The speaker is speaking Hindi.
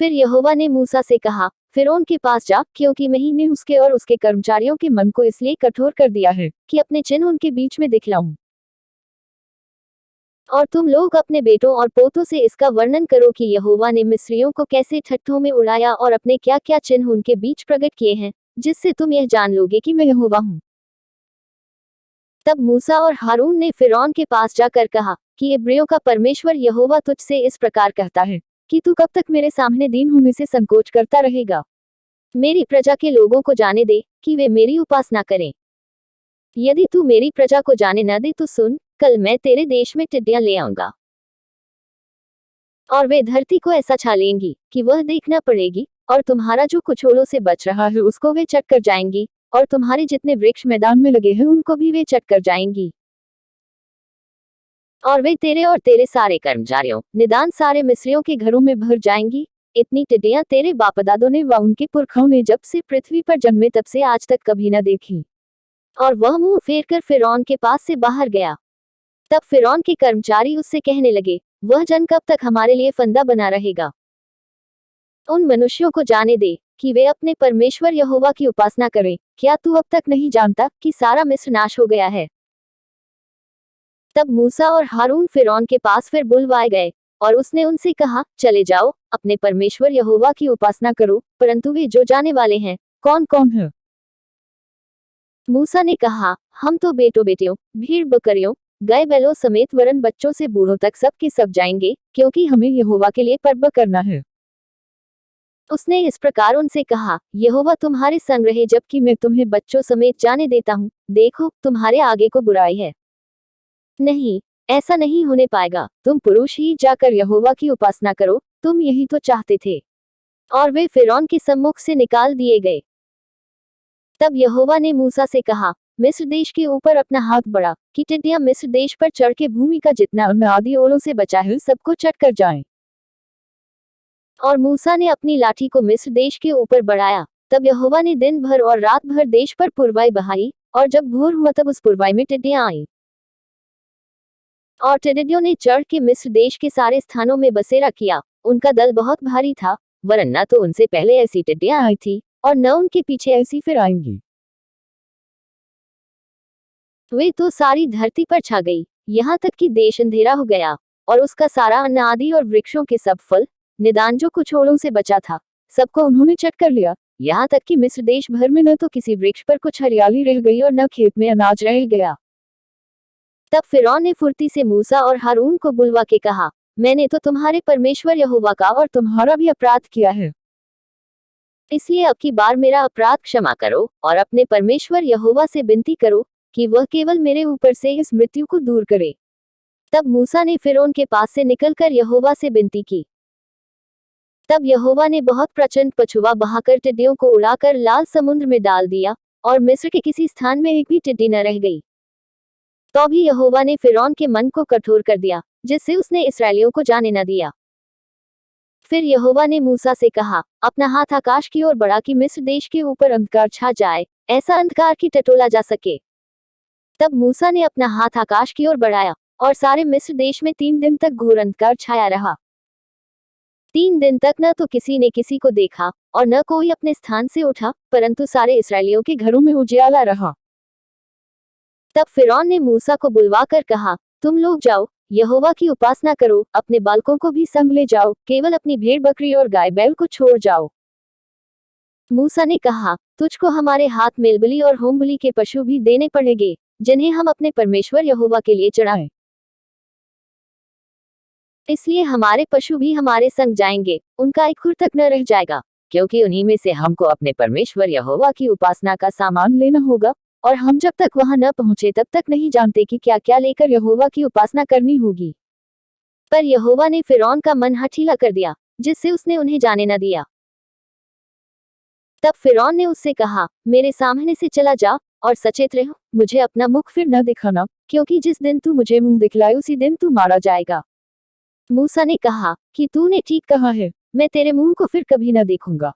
फिर यहोवा ने मूसा से कहा, फिरौन के पास जा, क्योंकि मैंने उसके और उसके कर्मचारियों के मन को इसलिए कठोर कर दिया है कि अपने चिन्ह उनके बीच में दिखलाऊं। और तुम लोग अपने बेटों और पोतों से इसका वर्णन करो कि यहोवा ने मिस्रियों को कैसे ठट्ठों में उड़ाया और अपने क्या क्या चिन्ह उनके बीच प्रकट किए हैं, जिससे तुम यह जान लोगे कि मैं यहोवा हूँ। तब मूसा और हारून ने फिरौन के पास जाकर कहा कि इब्रियों का परमेश्वर यहोवा तुझसे इस प्रकार कहता है कि तू कब तक मेरे सामने दीन होने से संकोच करता रहेगा। मेरी प्रजा के लोगों को जाने दे कि वे मेरी उपासना करें। यदि तू मेरी प्रजा को जाने न दे तो सुन, कल मैं तेरे देश में टिड्डियां ले आऊंगा और वे धरती को ऐसा छा लेंगी कि वह देखना पड़ेगी, और तुम्हारा जो कुछ ओलों से बच रहा है उसको वे चट कर जाएंगी, और तुम्हारे जितने वृक्ष मैदान में लगे हैं उनको भी वे चट कर जाएंगी। और वे तेरे और तेरे सारे कर्मचारियों निदान सारे मिस्रियों के घरों में भर जाएंगी। इतनी टिड्डियां तेरे बापदादों ने व उनके पुरखाओं ने जब से पृथ्वी पर जन्मे तब से आज तक कभी न देखी। और वह मुंह फेर कर फिरौन के पास से बाहर गया। तब फिरौन के कर्मचारी उससे कहने लगे, वह जन कब तक हमारे लिए फंदा बना रहेगा। उन मनुष्यों को जाने दे कि वे अपने परमेश्वर यहोवा की उपासना करें। क्या तू अब तक नहीं जानता कि सारा मिस्र नाश हो गया है। तब मूसा और हारून फिरौन के पास फिर बुलवाए गए, और उसने उनसे कहा, चले जाओ, अपने परमेश्वर यहोवा की उपासना करो, परंतु वे जो जाने वाले हैं कौन कौन है। मूसा ने कहा, हम तो बेटों बेटियों, भीड़ बकरियों, गाय बैलों समेत वरन बच्चों से बूढ़ों तक सब के सब जाएंगे, क्योंकि हमें यहोवा के लिए पर्व करना है। उसने इस प्रकार उनसे कहा, यहोवा तुम्हारे संग रहे जबकि मैं तुम्हें बच्चों समेत जाने देता हूँ। देखो, तुम्हारे आगे को बुराई है। नहीं, ऐसा नहीं होने पाएगा। तुम पुरुष ही जाकर यहोवा की उपासना करो, तुम यही तो चाहते थे। और वे फिरौन के सम्मुख से निकाल दिए गए। तब यहोवा ने मूसा से कहा, मिस्र देश के ऊपर अपना हाथ बढ़ा कि टिड्डियां मिस्र देश पर चढ़ के भूमि का जितना अन्न आदि ओलों से बचा है सबको चट कर जाएं। और मूसा ने अपनी लाठी को मिस्र देश के ऊपर बढ़ाया। तब यहोवा ने दिन भर और रात भर देश पर पुरवाई बहाई, और जब भोर हुआ तब उस पुरवाई में टिड्डियां आईं। और टिड्डियों ने चढ़ के मिस्र देश के सारे स्थानों में बसेरा किया। उनका दल बहुत भारी था, वरन न तो उनसे पहले ऐसी टिड्डियां आई थी, और न उनके पीछे ऐसी फिर आएंगी। वे तो सारी धरती पर छा गई, यहाँ तक कि देश अंधेरा हो गया, और उसका सारा अन्न आदि और वृक्षों के सब फल निदान जो कुछ ओलों से बचा था सबको उन्होंने चट कर लिया। यहाँ तक कि मिस्र देश भर में न तो किसी वृक्ष पर कुछ हरियाली रह गई और न खेत में अनाज रह गया। तब फिरौन ने फुर्ती से मूसा और हारून को बुलवा के कहा, मैंने तो तुम्हारे परमेश्वर यहोवा का और तुम्हारा भी अपराध किया है, इसलिए अब की बार मेरा अपराध क्षमा करो, और अपने परमेश्वर यहोवा से विनती करो कि वह केवल मेरे ऊपर से इस मृत्यु को दूर करे। तब मूसा ने फिरौन के पास से निकलकर यहोवा से विनती की। तब यहोवा ने बहुत प्रचंड पछुआ बहाकर टिड्डियों को उड़ाकर लाल समुद्र में डाल दिया, और मिस्र के किसी स्थान में एक भी टिड्डी न रह गई। तो भी यहोवा ने फिरौन के मन को कठोर कर दिया, जिससे उसने इसराइलियों को जाने न दिया। फिर यहोवा ने मूसा से कहा, अपना हाथ आकाश की ओर बढ़ा कि मिस्र देश के ऊपर अंधकार छा जाए, ऐसा अंधकार की टटोला जा सके। तब मूसा ने अपना हाथ आकाश की ओर बढ़ाया, और सारे मिस्र देश में 3 दिन तक घोर अंधकार छाया रहा। 3 दिन तक न तो किसी ने किसी को देखा, और न कोई अपने स्थान से उठा, परंतु सारे इसराइलियों के घरों में उजियाला रहा। तब फिरौन ने मूसा को बुलवाकर कहा, तुम लोग जाओ, यहोवा की उपासना करो, अपने बालकों को भी संग ले जाओ, केवल अपनी भेड़ बकरी और गाय बैल को छोड़ जाओ। मूसा ने कहा, तुझको हमारे हाथ मेलबलि और होमबलि के पशु भी देने पड़ेंगे, जिन्हें हम अपने परमेश्वर यहोवा के लिए चढ़ाएं। इसलिए हमारे पशु भी हमारे संग जाएंगे, उनका एक खुर तक न रह जाएगा, क्योंकि उन्हीं में से हमको अपने परमेश्वर यहोवा की उपासना का सामान लेना होगा, और हम जब तक वहां न पहुंचे तब तक नहीं जानते कि क्या क्या लेकर यहोवा की उपासना करनी होगी। पर यहोवा ने फिरौन का मन हठीला कर दिया, जिससे उसने उन्हें जाने न दिया। तब फिरौन ने उससे कहा, मेरे सामने से चला जा, और सचेत रह, मुझे अपना मुख फिर न दिखाना, क्योंकि जिस दिन तू मुझे मुंह दिखलाए उसी दिन तू मारा जाएगा। मूसा ने कहा कि तूने ठीक कहा है, मैं तेरे मुंह को फिर कभी न देखूंगा।